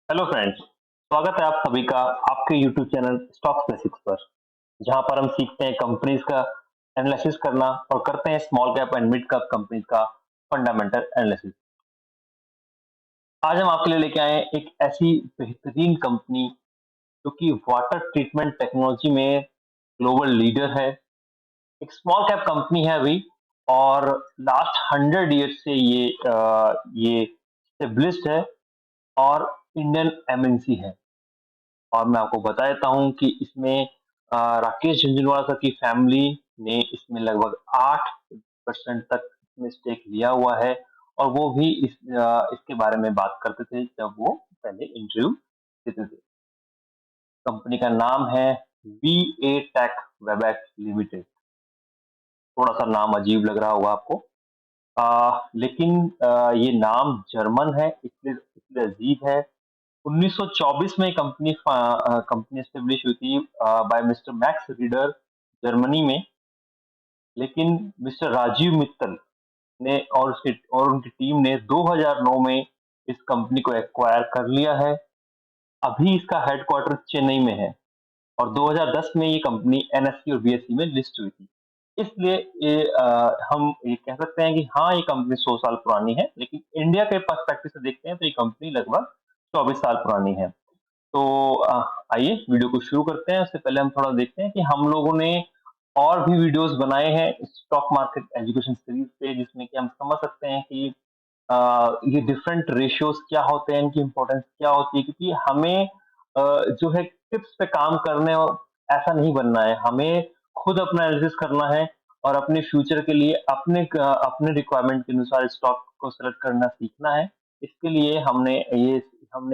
Hello friends, स्वागत है आप सभी का आपके यूट्यूब चैनल स्टॉक्स बेसिक्स पर, जहां पर हम सीखते हैं कंपनीज का एनालिसिस करना और करते हैं small cap and mid cap companies का फंडामेंटल एनालिसिस। आज हम आपके लिए लेके आए हैं एक ऐसी बेहतरीन कंपनी जो कि वाटर ट्रीटमेंट टेक्नोलॉजी में ग्लोबल लीडर है। एक स्मॉल कैप कंपनी है अभी और लास्ट 100 ईयर से ये स्टेब्लिश्ड है और इंडियन एमएनसी है। और मैं आपको बता देता हूँ कि इसमें राकेश झुनझुनवाला सर की फैमिली ने इसमें लगभग 8% तक इसमें स्टेक लिया हुआ है और वो भी इसके बारे में बात करते थे जब वो पहले इंटरव्यू देते थे। कंपनी का नाम है V A tech Webex limited. थोड़ा सा नाम अजीब लग रहा होगा आपको, लेकिन ये नाम जर्मन है इसलिए इसलिए अजीब है। 1924 में कंपनी एस्टेब्लिश हुई थी by mister Max Reader Germany में। लेकिन मिस्टर राजीव मित्तल ने और उनकी टीम ने 2009 में इस कंपनी को एक्वायर कर लिया है। अभी इसका हेडक्वार्टर चेन्नई में है और 2010 में ये कंपनी एनएससी और बीएसई में लिस्ट हुई थी। इसलिए हम ये कह सकते हैं कि हाँ, ये कंपनी 100 साल पुरानी है, लेकिन इंडिया के पर्सपेक्टिव से देखते हैं तो ये कंपनी लगभग 24 साल पुरानी है। तो आइए वीडियो को शुरू करते हैं। उससे पहले हम थोड़ा देखते हैं कि हम लोगों ने और भी वीडियोस बनाए हैं स्टॉक मार्केट एजुकेशन सीरीज पे, जिसमें कि हम समझ सकते हैं कि ये डिफरेंट रेशियोज क्या होते हैं, इनकी इंपॉर्टेंस क्या होती है, क्योंकि हमें जो है टिप्स पे काम करने और ऐसा नहीं बनना है। हमें खुद अपना एनालिसिस करना है और अपने फ्यूचर के लिए अपने रिक्वायरमेंट के अनुसार स्टॉक को सेलेक्ट करना सीखना है। इसके लिए हमने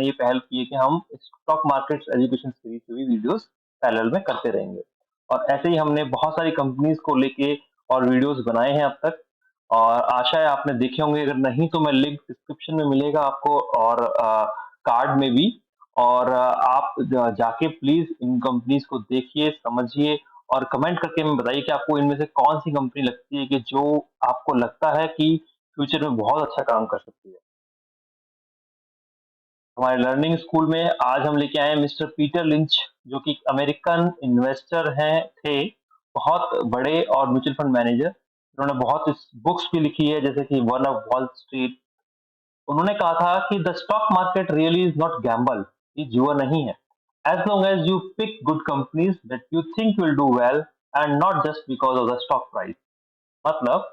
ये पहल की है कि हम स्टॉक मार्केट एजुकेशन सीरीज पे भी वीडियोस पैरेलल में करते रहेंगे। और ऐसे ही हमने बहुत सारी कंपनीज को लेके और वीडियोस बनाए हैं अब तक, और आशा है आपने देखे होंगे। अगर नहीं तो मैं लिंक डिस्क्रिप्शन में मिलेगा आपको और कार्ड में भी। और आप जाके प्लीज इन कंपनीज को देखिए, समझिए और कमेंट करके हमें बताइए कि आपको इनमें से कौन सी कंपनी लगती है कि जो आपको लगता है कि फ्यूचर में बहुत अच्छा काम कर सकती है। हमारे लर्निंग स्कूल में आज हम लेके आए हैं मिस्टर पीटर लिंच, जो कि अमेरिकन इन्वेस्टर हैं थे, बहुत बड़े और म्यूचुअल फंड मैनेजर। उन्होंने बहुत बुक्स भी लिखी है, जैसे कि वन ऑफ वॉल स्ट्रीट। उन्होंने कहा था कि the stock market really is not gamble, ये जुआ नहीं है। As long as you pick good companies that you think will do well and not just because of the stock price. मतलब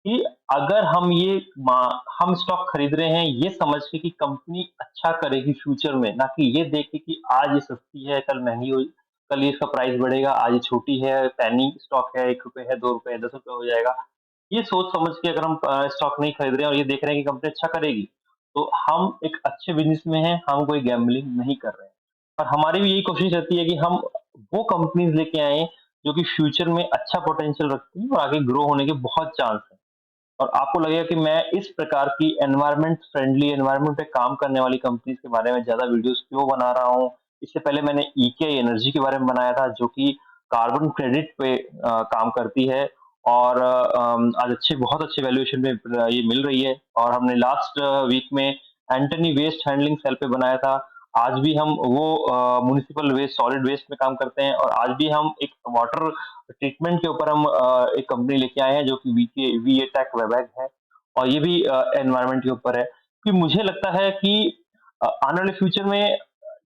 कि अगर हम स्टॉक खरीद रहे हैं ये समझ के कि कंपनी अच्छा करेगी फ्यूचर में, ना कि ये देख के कि आज ये सस्ती है कल महंगी हो, कल ये इसका प्राइस बढ़ेगा, आज ये छोटी है पैनी स्टॉक है, 1 रुपए है, 2 रुपए है, 10 रुपए हो जाएगा। ये सोच समझ के अगर हम स्टॉक नहीं खरीद रहे हैं और ये देख रहे हैं कि कंपनी अच्छा करेगी, तो हम एक अच्छे बिजनेस में हैं, हम कोई गैम्बलिंग नहीं कर रहे हैं। और हमारी भी यही कोशिश रहती है कि हम वो कंपनीज लेके आए जो कि फ्यूचर में अच्छा पोटेंशियल रखती है और आगे ग्रो होने के बहुत चांस है। और आपको लगेगा कि मैं इस प्रकार की एनवायरनमेंट पे काम करने वाली कंपनीज के बारे में ज्यादा वीडियोस क्यों बना रहा हूँ। इससे पहले मैंने ईके एनर्जी के बारे में बनाया था, जो कि कार्बन क्रेडिट पे काम करती है और आज बहुत अच्छे वैल्यूएशन में ये मिल रही है। और हमने लास्ट वीक में एंटनी वेस्ट हैंडलिंग सेल पे बनाया था। आज भी हम वो म्युनिसिपल वेस्ट सॉलिड वेस्ट में काम करते हैं, और आज भी हम एक वाटर ट्रीटमेंट के ऊपर हम एक कंपनी लेके आए हैं जो कि वी ए टेक वेबएग है। और ये भी एनवायरनमेंट के ऊपर है, कि मुझे लगता है कि आने वाले फ्यूचर में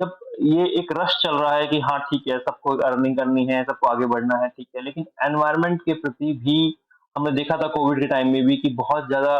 जब ये एक रश चल रहा है कि हाँ ठीक है, सबको अर्निंग करनी है, सबको आगे बढ़ना है, ठीक है, लेकिन एनवायरनमेंट के प्रति भी हमने देखा था कोविड के टाइम में भी कि बहुत ज्यादा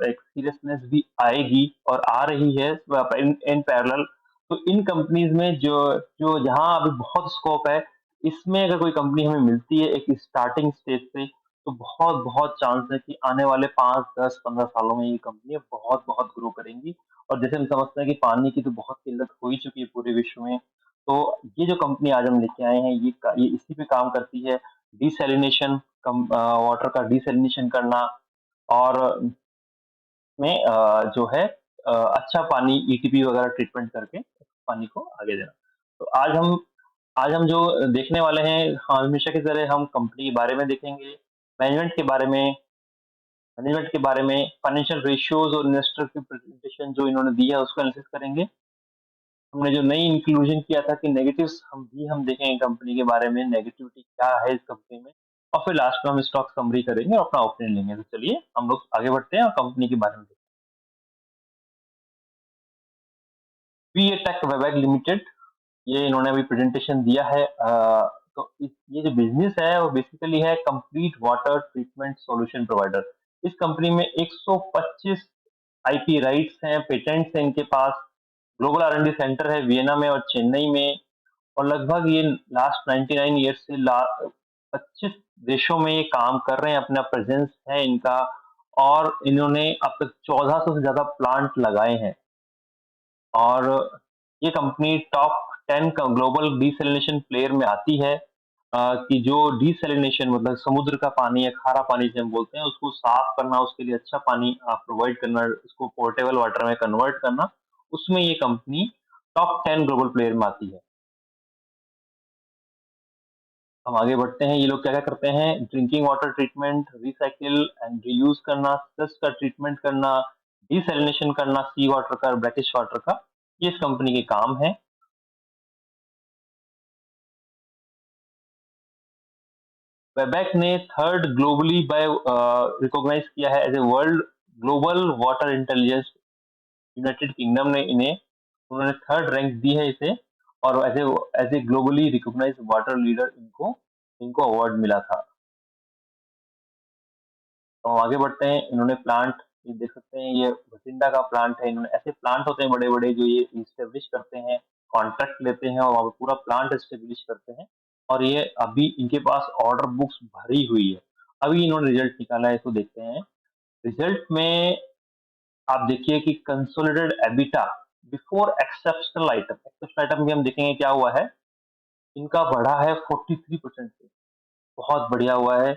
एक सीरियसनेस भी आएगी और आ रही है इन पैरेलल। तो इन कंपनीज में जो जो जहाँ अभी बहुत स्कोप है, इसमें अगर कोई कंपनी हमें मिलती है एक स्टार्टिंग स्टेज से, तो बहुत बहुत चांस है कि आने वाले 5 10 15 सालों में ये कंपनी बहुत बहुत ग्रो करेंगी। और जैसे हम समझते हैं कि पानी की तो बहुत किल्लत हो ही चुकी है पूरे विश्व में, तो ये जो कंपनी आज हम लेके आए हैं ये इसी पे काम करती है। डिसैलिनेशन, वाटर का डिसैलिनेशन करना और में जो है अच्छा पानी ईटीपी वगैरह ट्रीटमेंट करके पानी को आगे देना। तो आज हम जो देखने वाले हैं, हमेशा की तरह हम कंपनी के बारे में देखेंगे, मैनेजमेंट के बारे में, फाइनेंशियल रेशियोज और इन्वेस्टर की प्रेजेंटेशन जो इन्होंने दी है उसको एनालिसिस करेंगे। हमने जो नई इंक्लूजन किया था कि नेगेटिव्स हम देखेंगे कंपनी के बारे में, नेगेटिविटी क्या है इस कंपनी में, और फिर लास्ट में हम स्टॉक समरी करेंगे और अपना ओपिनियन लेंगे। तो चलिए हम लोग आगे बढ़ते हैं और कंपनी के बारे में देखते हैं। वीएटेक वेबएक लिमिटेड, ये इन्होंने अभी प्रेजेंटेशन दिया है। तो ये जो बिजनेस है वो बेसिकली है complete water treatment solution provider. इस कंपनी में 125 आईपी राइट्स हैं, पेटेंट्स हैं इनके पास। ग्लोबल आर&डी सेंटर है वियना में और चेन्नई में, और लगभग ये लास्ट 99 ईयर्स से 25 देशों में ये काम कर रहे हैं, अपना प्रेजेंस है इनका। और इन्होंने अब तक 1400 से ज्यादा प्लांट लगाए हैं। और ये कंपनी टॉप 10 का ग्लोबल डिसैलिनेशन प्लेयर में आती है। कि जो डिसैलिनेशन मतलब समुद्र का पानी या खारा पानी जिसे हम बोलते हैं, उसको साफ करना, उसके लिए अच्छा पानी प्रोवाइड करना, उसको पोर्टेबल वाटर में कन्वर्ट करना, उसमें ये कंपनी टॉप 10 ग्लोबल प्लेयर में आती है। हम आगे बढ़ते हैं। ये लोग क्या-क्या करते हैं, drinking water treatment, recycle and reuse करना, डस्ट का ट्रीटमेंट करना, डिसैलिनेशन करना सी वाटर का, ब्रैकिश वाटर का, ये इस कंपनी के काम हैं। वेबएक ने थर्ड ग्लोबली बाय रिकॉग्नाइज किया है as a world global water intelligence. United Kingdom ने इन्हें, उन्होंने थर्ड रैंक दी है इसे, और as a globally recognise water leader इनको इनको अवार्ड मिला था। तो हम आगे बढ़ते हैं। इन्होंने प्लांट, ये देख सकते हैं, ये बठिंडा का प्लांट है। इन्होंने ऐसे प्लांट होते हैं बड़े-बड़े जो ये इस्टेब्लिश करते हैं, कॉन्ट्रैक्ट लेते हैं और वहाँ पे पूरा प्लांट इस्टेब्लिश करते हैं। और ये अभी इनके पास ऑर्डर बुक्स भरी हुई है। अभी इन्होंने रिजल्ट निकाला है, इसको देखते हैं। रिजल्ट में आप देखिए कि consolidated EBITDA before exceptional item, exceptional item भी हम देखेंगे क्या हुआ है। इनका बढ़ा है 43% से, बहुत बढ़िया हुआ है।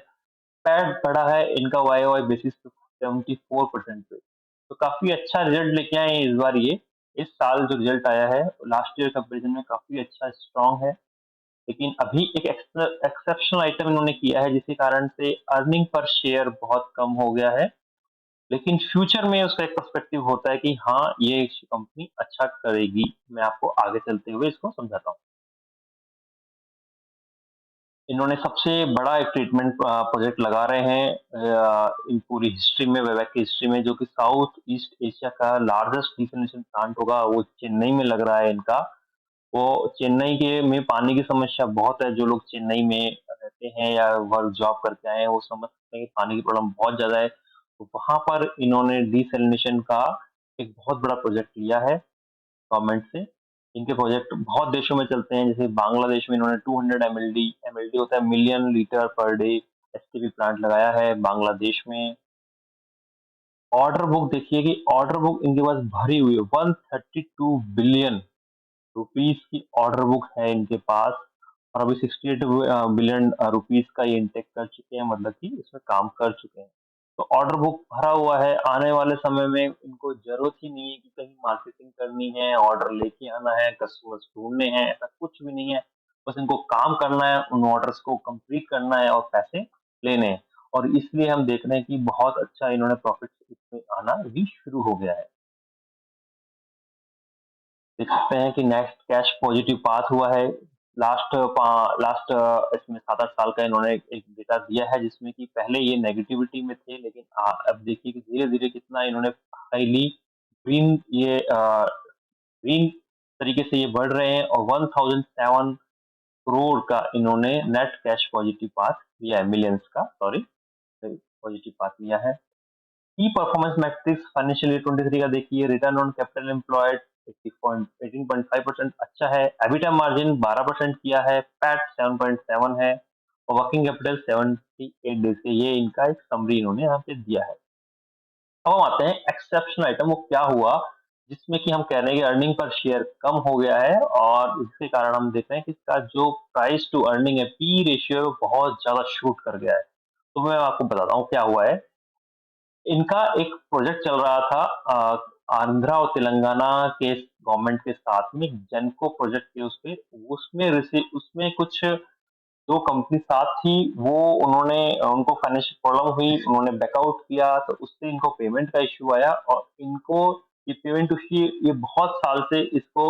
पैट बढ़ा है इनका वाई वाई बेसिस पे 74% पे। तो काफी अच्छा रिजल्ट लेके आए हैं इस बार ये। इस साल जो रिजल्ट आया है लास्ट ईयर कंपेरिजन में काफी अच्छा स्ट्रांग है। लेकिन अभी एक एक्सेप्शनल आइटम इन्होंने किया है जिसके कारण से अर्निंग पर शेयर बहुत कम हो गया है। लेकिन फ्यूचर में उसका एक पर्सपेक्टिव होता है कि हाँ, ये कंपनी अच्छा करेगी। मैं आपको आगे चलते हुए इसको समझाता हूँ। इन्होंने सबसे बड़ा एक ट्रीटमेंट प्रोजेक्ट लगा रहे हैं इन पूरी हिस्ट्री में, वेवैक की हिस्ट्री में, जो कि साउथ ईस्ट एशिया का लार्जेस्ट डिसैलिनेशन प्लांट होगा, वो चेन्नई में लग रहा है इनका। वो चेन्नई के में पानी की समस्या बहुत है, जो लोग चेन्नई में रहते हैं या वर्क जॉब करके आए हैं, वो समझ सकते हैं कि पानी की प्रॉब्लम बहुत ज़्यादा है। तो वहाँ पर इन्होंने डिसैलिनेशन का एक बहुत बड़ा प्रोजेक्ट लिया है गवर्नमेंट से। इनके प्रोजेक्ट बहुत देशों में चलते हैं, जैसे बांग्लादेश में इन्होंने 200 एमएलडी, एमएलडी होता है million litre per day, STP plant लगाया है बांग्लादेश में। ऑर्डर बुक देखिए कि ऑर्डर बुक इनके पास भरी हुई है, 132 बिलियन रुपीस की ऑर्डर बुक है इनके पास। और अभी 68 बिलियन रुपीस का ये इंटेक कर चुके हैं, मतलब कि इसमें काम कर चुके हैं। तो ऑर्डर बुक भरा हुआ है, आने वाले समय में इनको जरूरत ही नहीं है कि कहीं मार्केटिंग करनी है, ऑर्डर लेके आना है, कस्टमर्स ढूंढने हैं, ऐसा कुछ भी नहीं है। बस इनको काम करना है, उन ऑर्डर्स को कंप्लीट करना है और पैसे लेने हैं। और इसलिए हम देख रहे हैं कि बहुत अच्छा इन्होंने प्रॉफिट इसमें आना भी शुरू हो गया है। देख सकते हैं कि नेक्स्ट कैश पॉजिटिव पास हुआ है। लास्ट इसमें 7-8 साल का इन्होंने एक डेटा दिया है, जिसमें कि पहले ये नेगेटिविटी में थे, लेकिन अब देखिए कि धीरे-धीरे कितना इन्होंने हाइली ग्रीन ग्रीन तरीके से ये बढ़ रहे हैं, और 1007 करोड़ का इन्होंने नेट कैश पॉजिटिव पास लिया है, मिलियंस का, सॉरी, पॉजिटिव पास लिया है। की परफॉर्मेंस मैट्रिक्स फाइनेंशियल ईयर 23 का देखिए, रिटर्न ऑन कैपिटल एम्प्लॉयड 18.5% अच्छा है, एबिटा मार्जिन 12% किया है, पैट 7.7 है, और वर्किंग कैपिटल 78 डेज के, ये इनका एक समरी इन्होंने यहाँ पे दिया है। अब हम आते हैं एक्सेप्शनल आइटम, वो क्या हुआ जिसमें कि हम कह रहे हैं कि अर्निंग पर शेयर कम हो गया है, और इसके कारण हम देख रहे हैं कि इसका जो प्राइस टू अर्निंग है, पी रेशियो बहुत ज्यादा शूट कर गया है। तो मैं आपको बताता हूँ क्या हुआ है। इनका एक प्रोजेक्ट चल रहा था आंध्रा और तेलंगाना के गवर्नमेंट के साथ में, जेनको प्रोजेक्ट के उस पे, उसमें कुछ 2 कंपनी साथ थी, वो उन्होंने उनको फाइनेंशियल प्रॉब्लम हुई, उन्होंने बैकआउट किया, तो उससे इनको पेमेंट का इश्यू आया, और इनको ये पेमेंट इश्यू, ये बहुत साल से इसको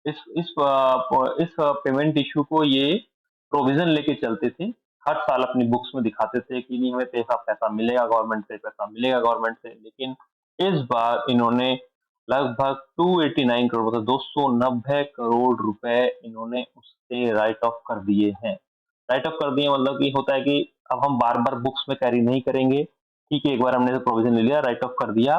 इस पेमेंट इश्यू को ये प्रोविज़न लेके चलते थे। हर साल अपनी बुक्स में दिखाते थे कि नहीं हमें तो ऐसा पैसा मिलेगा गवर्नमेंट से, पैसा मिलेगा गवर्नमेंट से। लेकिन इस बार इन्होंने लगभग 289 करोड़ मतलब 290 करोड़ रुपए इन्होंने उससे राइट ऑफ कर दिए हैं। राइट ऑफ कर दिए मतलब कि होता है कि अब हम बार-बार बुक्स में कैरी नहीं करेंगे। ठीक है, एक बार हमने प्रोविज़न ले लिया, राइट ऑफ कर दिया।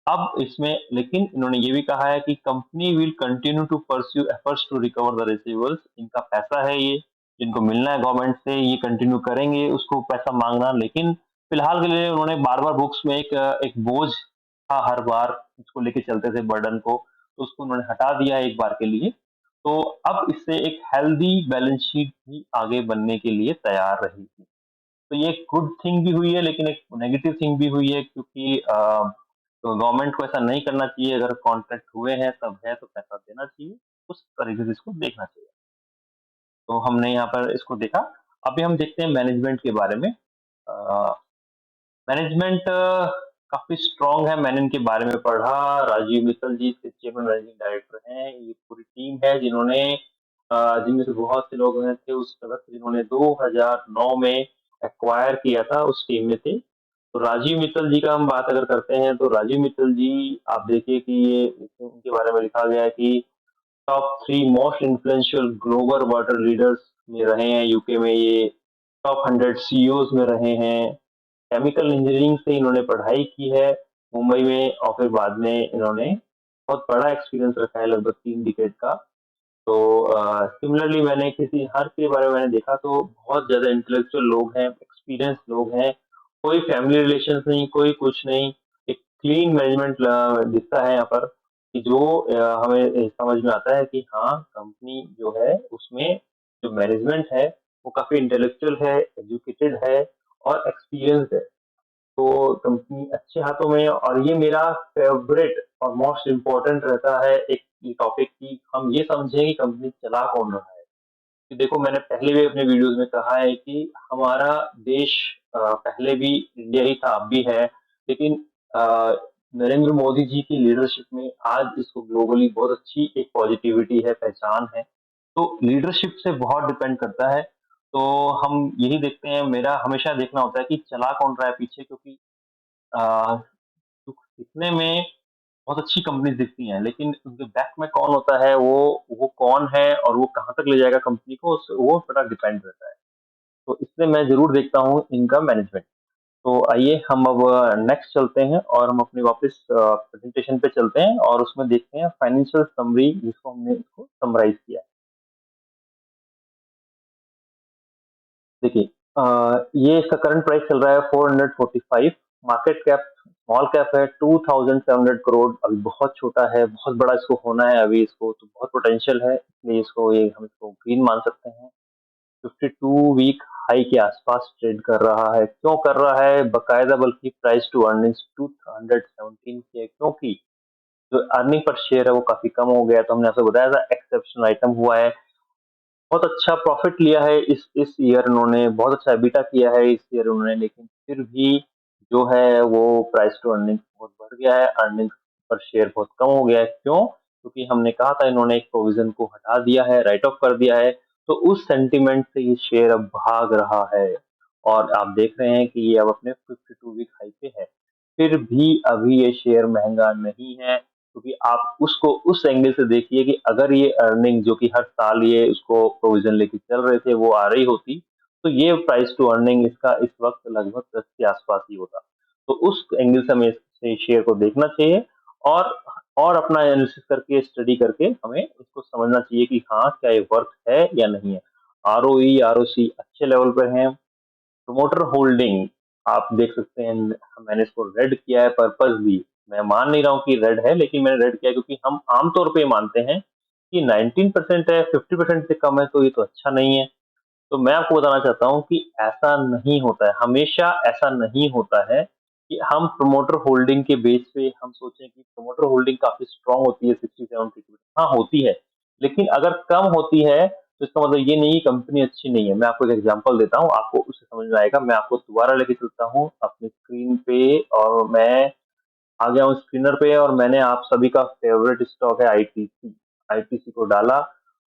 अब इसमें लेकिन इन्होंने ये भी कहा है कि company will continue to pursue efforts to recover the receivables. इनका पैसा है ये, जिनको मिलना है गवर्नमेंट से, ये कंटिन्यू करेंगे उसको पैसा मांगना। लेकिन फिलहाल के लिए उन्होंने बार-बार बुक्स में एक बोझ था हर बार इसको लेके चलते थे बर्डन को, तो उसको उन्होंने हटा दिया है एक बार के लिए। तो अब इससे एक हेल्दी बैलेंस शीट भी आगे बनने के लिए तैयार रहेगी। तो ये एक गुड थिंग भी हुई है लेकिन एक नेगेटिव थिंग भी हुई है क्योंकि तो गवर्नमेंट को ऐसा नहीं करना चाहिए। अगर कॉन्ट्रैक्ट हुए हैं तब है तो पैसा देना चाहिए। उस तरीके से इसको देखना चाहिए। तो हमने यहाँ पर इसको देखा। अभी हम देखते हैं मैनेजमेंट के बारे में। मैनेजमेंट काफ़ी स्ट्रॉन्ग है। मैंने इनके बारे में पढ़ा। राजीव मित्तल जी चेयरमैन मैनेजिंग डायरेक्टर हैं। ये पूरी टीम है जिन्होंने जिनमें से बहुत से लोग हैं थे उस वक़्त जिन्होंने 2009 में एक्वायर किया था, उस टीम में थे। तो राजीव मित्तल जी का हम बात अगर करते हैं तो राजीव मित्तल जी आप देखिए कि ये उनके बारे में लिखा गया है कि top 3 most influential global water leaders में रहे हैं। यूके में ये टॉप 100 सीईओज़ में रहे हैं। केमिकल इंजीनियरिंग से इन्होंने पढ़ाई की है मुंबई में और फिर बाद में इन्होंने बहुत बड़ा एक्सपीरियंस रखा है लगभग 3 डिकेड का। तो सिमिलरली मैंने किसी हर के बारे में मैंने देखा तो बहुत ज़्यादा इंटेलेक्चुअल लोग हैं, एक्सपीरियंस लोग हैं, कोई फैमिली रिलेशंस नहीं, कोई कुछ नहीं, एक क्लीन मैनेजमेंट दिखता है यहाँ पर कि जो हमें समझ में आता है कि हाँ, कंपनी जो है उसमें जो मैनेजमेंट है वो काफ़ी इंटेलेक्चुअल है, एजुकेटेड है और एक्सपीरियंस्ड है। तो कंपनी अच्छे हाथों में है और ये मेरा फेवरेट और मोस्ट इम्पोर्टेंट रहता है एक ये टॉपिक कि हम ये समझें कि कंपनी चला कौन रहा है। कि देखो मैंने पहले भी अपने वीडियोज़ में कहा है कि हमारा देश पहले भी इंडिया ही था, अब भी है। लेकिन अ, नरेंद्र मोदी जी की लीडरशिप में आज इसको ग्लोबली बहुत अच्छी एक पॉजिटिविटी है, पहचान है। तो लीडरशिप से बहुत डिपेंड करता है। तो हम यही देखते हैं मेरा हमेशा देखना होता है कि चला कौन रहा है पीछे क्योंकि अ, दुख दिखने में बहुत अच्छी कंपनीज़ दिखती हैं, लेकिन उनके बैक में कौन होता है, वो कौन है और वो कहाँ तक ले जाएगा कंपनी को, उस वो बड़ा डिपेंड रहता है। तो इसलिए मैं ज़रूर देखता हूँ इनका मैनेजमेंट। तो आइए हम अब नेक्स्ट चलते हैं और हम अपनी वापस प्रेज़ेंटेशन पे चलते हैं और उसमें देखते हैं फाइनेंशियल समरी जिसको हमने इसको समराइज़ किया है। देखिए ये इसका करंट प्राइस चल रहा है 445। मार्केट कैप स्मॉल कैप है 2700 करोड़। अभी बहुत छोटा है, बहुत बड़ा इसको होना है अभी इसको तो बहुत पोटेंशियल है इसलिए इसको ये हम इसको ग्रीन मान सकते हैं। 52 वीक हाई के आसपास ट्रेड कर रहा है। क्यों कर रहा है? बाकायदा बल्कि प्राइस टू अर्निंग्स 217 की है क्योंकि जो अर्निंग पर शेयर है वो काफ़ी कम हो गया। तो हमने आपको बताया था एक्सेप्शनल आइटम हुआ है। बहुत अच्छा प्रॉफ़िट लिया है इस ईयर उन्होंने, बहुत अच्छा एबिटा किया है इस ईयर उन्होंने, लेकिन फिर भी जो है वो प्राइस टू अर्निंग्स बहुत बढ़ गया है, अर्निंग्स पर शेयर बहुत कम हो गया है। क्यों? क्योंकि हमने कहा था इन्होंने एक प्रोविज़न को हटा दिया है, राइट ऑफ कर दिया है, तो उस सेंटिमेंट से ये शेयर अब भाग रहा है और आप देख रहे हैं कि ये अब अपने 52 वीक हाई पे है। फिर भी अभी ये शेयर महँगा नहीं है क्योंकि आप उसको उस एंगल से देखिए कि अगर ये अर्निंग जो कि हर साल ये उसको प्रोविज़न लेके चल रहे थे, वो आ रही होती, तो ये प्राइस टू अर्निंग इसका इस वक़्त लगभग 10 के आस-पास ही होता। तो उस एंगल से हमें इस शेयर को देखना चाहिए और अपना एनालिसिस करके, स्टडी करके हमें इसको समझना चाहिए कि हाँ, क्या ये वर्थ है या नहीं है। आरओई, आरओसी अच्छे लेवल पे हैं। प्रमोटर होल्डिंग आप देख सकते हैं मैंने इसको रेड किया है पर्पसली। मैं मान नहीं रहा हूँ कि रेड है लेकिन मैंने रेड किया है क्योंकि हम आमतौर पे मानते हैं कि 19% है 50% से कम है तो ये तो अच्छा नहीं है। तो मैं आपको बताना चाहता हूँ कि ऐसा नहीं होता है, हमेशा ऐसा नहीं होता है कि हम प्रमोटर होल्डिंग के बेस पे हम सोचें कि प्रमोटर होल्डिंग काफ़ी स्ट्रॉन्ग होती है 60-70%। हाँ, होती है, लेकिन अगर कम होती है तो इसका मतलब ये नहीं कि कंपनी अच्छी नहीं है। मैं आपको एक एग्ज़ाम्पल देता हूँ, आपको उससे समझ में आएगा। मैं आपको दोबारा लेके चलता हूँ अपनी स्क्रीन पे और मैं आ गया हूँ स्क्रीनर पे और मैंने आप सभी का फ़ेवरेट स्टॉक है आईटीसी। आईटीसी को डाला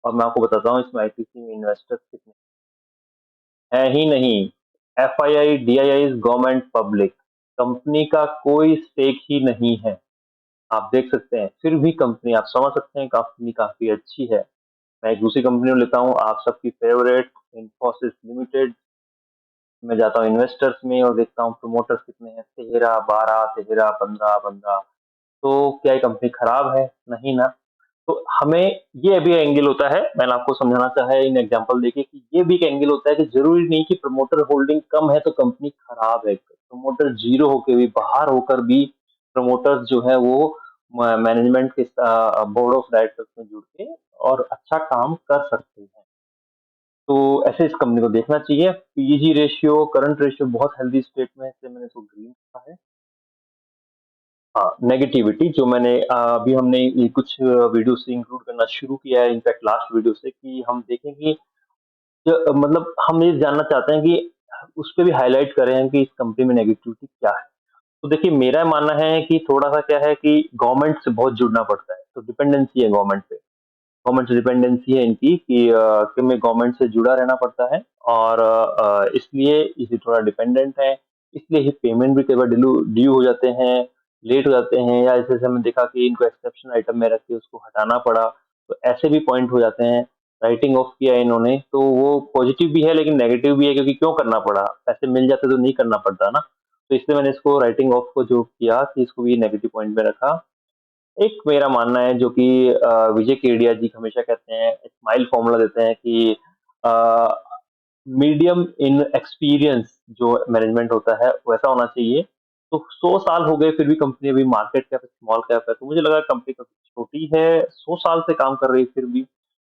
और मैं आपको बताता हूँ इसमें आईटीसी में इन्वेस्टर्स कितने हैं ही नहीं। FII, DII government public, company का कोई स्टेक ही नहीं है। आप देख सकते हैं, फिर भी कंपनी आप समझ सकते हैं कंपनी काफ़ी अच्छी है। मैं एक दूसरी कंपनी में लेता हूँ, आप सबकी फेवरेट इन्फोसिस लिमिटेड में जाता हूँ इन्वेस्टर्स में और देखता हूँ प्रमोटर्स कितने हैं, 13, 12, 13, 15, 15। तो क्या ये कंपनी खराब है? नहीं ना। तो हमें ये भी एंगल होता है, मैंने आपको समझाना चाहा है इन एग्जांपल देके कि ये भी एक एंगल होता है कि ज़रूरी नहीं कि प्रमोटर होल्डिंग कम है तो कंपनी खराब है। प्रमोटर ज़ीरो होके भी, बाहर होकर भी प्रमोटर्स जो है वो मैनेजमेंट के बोर्ड ऑफ डायरेक्टर्स में जुड़ के और अच्छा काम कर सकते हैं। तो ऐसे इस कंपनी को देखना चाहिए। पीई रेशियो, करंट रेशियो बहुत हेल्दी स्टेट में है, इसलिए मैंने इसको ग्रीन रखा है। हाँ, नेगेटिविटी जो मैंने अभी हमने ये कुछ वीडियो से इंक्लूड करना शुरू किया है, इनफैक्ट लास्ट वीडियो से, कि हम देखें कि मतलब हम ये जानना चाहते हैं कि उस पे भी हाइलाइट करें कि इस कंपनी में नेगेटिविटी क्या है। तो देखिए मेरा मानना है कि थोड़ा-सा क्या है कि गवर्नमेंट से बहुत जुड़ना पड़ता है, तो डिपेंडेंसी है गवर्नमेंट पे। गवर्नमेंट से डिपेंडेंसी है इनकी कि हमें गवर्नमेंट से जुड़ा रहना पड़ता है और इसलिए इसे थोड़ा डिपेंडेंट है, इसलिए ये पेमेंट भी कई बार ड्यू हो जाते हैं, लेट हो जाते हैं या ऐसे-ऐसे हमने देखा कि इनको एक्सेप्शन आइटम में रख के उसको हटाना पड़ा, तो ऐसे भी पॉइंट हो जाते हैं। राइटिंग ऑफ किया इन्होंने, तो वो पॉजिटिव भी है लेकिन नेगेटिव भी है क्योंकि क्यों करना पड़ा? पैसे मिल जाते तो नहीं करना पड़ता ना। तो इसलिए मैंने इसको राइटिंग ऑफ को जो किया कि इसको भी नेगेटिव पॉइंट में रखा। एक मेरा मानना है जो कि विजय केडिया जी हमेशा कहते हैं, एक स्माइल फॉर्मूला देते हैं कि अ, मीडियम इन एक्सपीरियंस जो मैनेजमेंट होता है वैसा होना चाहिए। तो 100 साल हो गए फिर भी कंपनी अभी मार्केट कैप स्मॉल कैप है, तो मुझे लगा कंपनी काफ़ी छोटी है, 100 साल से काम कर रही है फिर भी।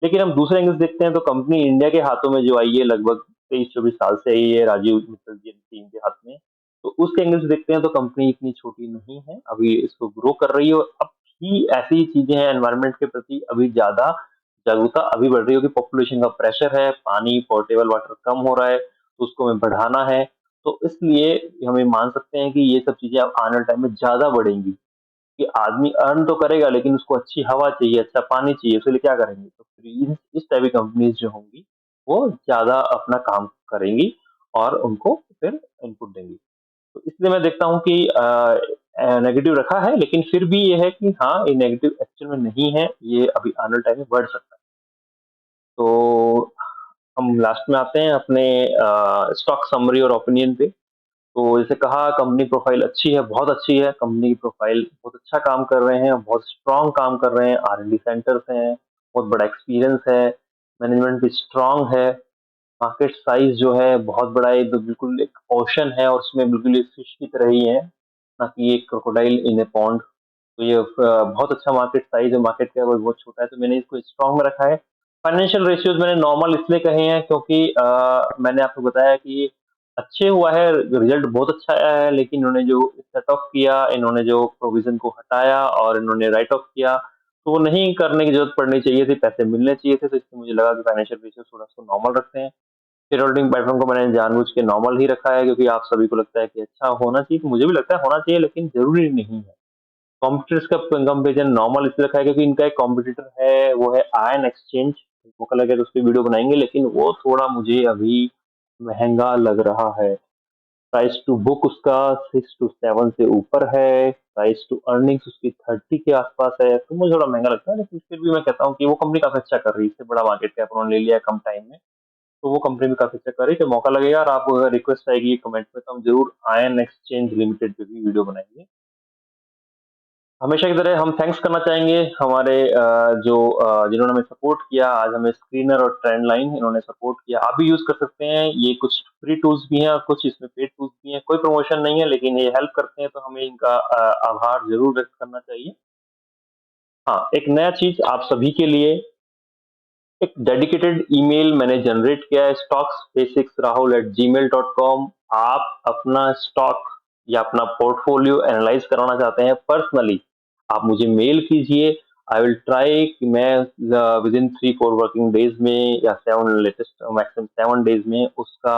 लेकिन हम दूसरे एंगल से देखते हैं तो कंपनी इंडिया के हाथों में जो आई है लगभग 23-24 साल से आई है राजीव मित्तल जी की टीम के हाथ में। तो उस एंगल से देखते हैं तो कंपनी इतनी छोटी नहीं है, अभी इसको ग्रो कर रही है और अब भी ऐसी चीज़ें हैं एनवायरनमेंट के प्रति अभी ज़्यादा जागरूकता अभी बढ़ रही है क्योंकि पॉपुलेशन का प्रेशर है, पानी पोर्टेबल वाटर कम हो रहा है, तो उसको हमें बढ़ाना है। तो इसलिए हम ये मान सकते हैं कि ये सब चीज़ें अब आने वाले टाइम में ज़्यादा बढ़ेंगी, कि आदमी अर्न तो करेगा लेकिन उसको अच्छी हवा चाहिए, अच्छा पानी चाहिए, उसके लिए क्या करेंगे? तो फिर इस टाइप की कंपनीज़ जो होंगी, वो ज़्यादा अपना काम करेंगी और उनको फिर इनपुट देंगी। तो इसलिए मैं देखता हूँ कि नेगेटिव रखा है लेकिन फिर भी ये है कि हाँ, ये नेगेटिव एक्चुअल में नहीं है, ये अभी आने वाले टाइम में बढ़ सकता है। तो हम लास्ट में आते हैं अपने स्टॉक समरी और ओपिनियन पे। तो जैसे कहा कंपनी प्रोफाइल अच्छी है, बहुत अच्छी है, कंपनी की प्रोफाइल बहुत अच्छा काम कर रहे हैं, बहुत स्ट्रॉन्ग काम कर रहे हैं, आर&डी सेंटर्स हैं, बहुत बड़ा एक्सपीरियंस है, मैनेजमेंट भी स्ट्रॉन्ग है, मार्केट साइज़ जो है बहुत बड़ा है, तो बिल्कुल एक ओशन है और उसमें बिल्कुल एक फिश की तरह ही है, ना कि एक क्रोकोडाइल इन अ पॉन्ड। तो ये बहुत अच्छा मार्केट साइज़ है, मार्केट कैप बहुत छोटा है, तो मैंने इसको स्ट्रॉन्ग में रखा है। फाइनेंशियल रेशियोज़ मैंने नॉर्मल इसलिए कहे हैं क्योंकि मैंने आपको बताया कि अच्छे हुआ है, रिज़ल्ट बहुत अच्छा आया है, लेकिन इन्होंने जो सेट ऑफ किया, इन्होंने जो प्रोविज़न को हटाया और इन्होंने राइट ऑफ किया, तो वो नहीं करने की ज़रूरत पड़नी चाहिए थी, पैसे मिलने चाहिए थे, तो इसलिए मुझे लगा कि फाइनेंशियल रेशियो थोड़ा-सा नॉर्मल रखते हैं। शेयर होल्डिंग प्लेटफ़ॉर्म को मैंने जानबूझ के नॉर्मल ही रखा है क्योंकि आप सभी को लगता है कि अच्छा होना चाहिए, तो मुझे भी लगता है होना चाहिए लेकिन ज़रूरी नहीं है। कॉम्पिटिटर्स का कंपैरिज़न नॉर्मल इसलिए रखा है क्योंकि इनका एक कॉम्पिटिटर है, वो है आयन एक्सचेंज, मौका लगे तो उसपे वीडियो बनाएँगे लेकिन वो थोड़ा मुझे अभी महँगा लग रहा है। प्राइस टू बुक उसका 6 टू 7 से ऊपर है, प्राइस टू अर्निंग्स उसकी 30 के आस-पास है, तो मुझे थोड़ा महँगा लगता है लेकिन फिर भी मैं कहता हूँ कि वो कंपनी काफ़ी अच्छा कर रही है, इससे बड़ा मार्केट कैप उन्होंने ले लिया है कम टाइम में। तो वो कंपनी भी काफ़ी अच्छा कर रही है, तो मौका लगेगा और आपको अगर रिक्वेस्ट आएगी कमेंट में तो हम ज़रूर आयन एक्सचेंज लिमिटेड पे भी वीडियो बनाएँगे। हमेशा की तरह हम थैंक्स करना चाहेंगे हमारे जिन्होंने हमें सपोर्ट किया, आज हमें स्क्रीनर और ट्रेंड लाइन इन्होंने सपोर्ट किया। आप भी यूज़ कर सकते हैं, ये कुछ फ्री टूल्स भी हैं और कुछ इसमें पेड टूल्स भी हैं। कोई प्रमोशन नहीं है लेकिन ये हेल्प करते हैं तो हमें इनका आभार ज़रूर व्यक्त करना चाहिए। हाँ, एक नया चीज़ आप सभी के लिए एक डेडिकेटेड ईमेल मैंने जनरेट किया है stocks basicsrahul@gmail.com। आप अपना स्टॉक या अपना पोर्टफोलियो एनालाइज कराना चाहते हैं पर्सनली, आप मुझे मेल कीजिए। आई विल ट्राई कि मैं विद इन 3-4 वर्किंग डेज़ में या 7 लेटेस्ट मैक्सिमम 7 डेज़ में उसका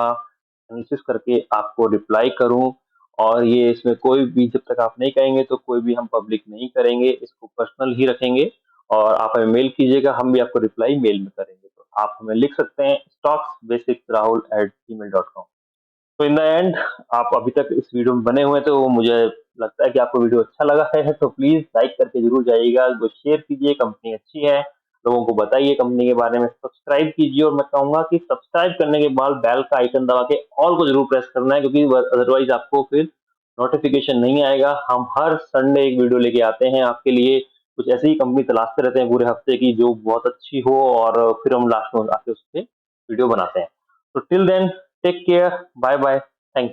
एनालिसिस करके आपको रिप्लाई करूँ और ये इसमें कोई भी जब तक आप नहीं कहेंगे तो कोई भी हम पब्लिक नहीं करेंगे, इसको पर्सनल ही रखेंगे। और आप हमें मेल कीजिएगा, हम भी आपको रिप्लाई मेल में करेंगे। तो आप हमें लिख सकते हैं stocksbasicsrahul@gmail.com। तो इन द एंड आप अभी तक इस वीडियो में बने हुए हैं, तो मुझे लगता है कि आपको वीडियो अच्छा लगा है, तो प्लीज़ लाइक करके ज़रूर जाइएगा, वो शेयर कीजिए, कंपनी अच्छी है, लोगों को बताइए कंपनी के बारे में, सब्सक्राइब कीजिए और मैं कहूँगा कि सब्सक्राइब करने के बाद बेल का आइकन दबा के ऑल को ज़रूर प्रेस करना है, क्योंकि अदरवाइज़ आपको फिर नोटिफ़िकेशन नहीं आएगा। हम हर संडे एक वीडियो लेके आते हैं आपके लिए, कुछ ऐसी ही कंपनी तलाशते रहते हैं पूरे हफ्ते की जो बहुत अच्छी हो, और फिर हम लास्ट में आके उस पे वीडियो बनाते हैं। तो till then take care, bye bye.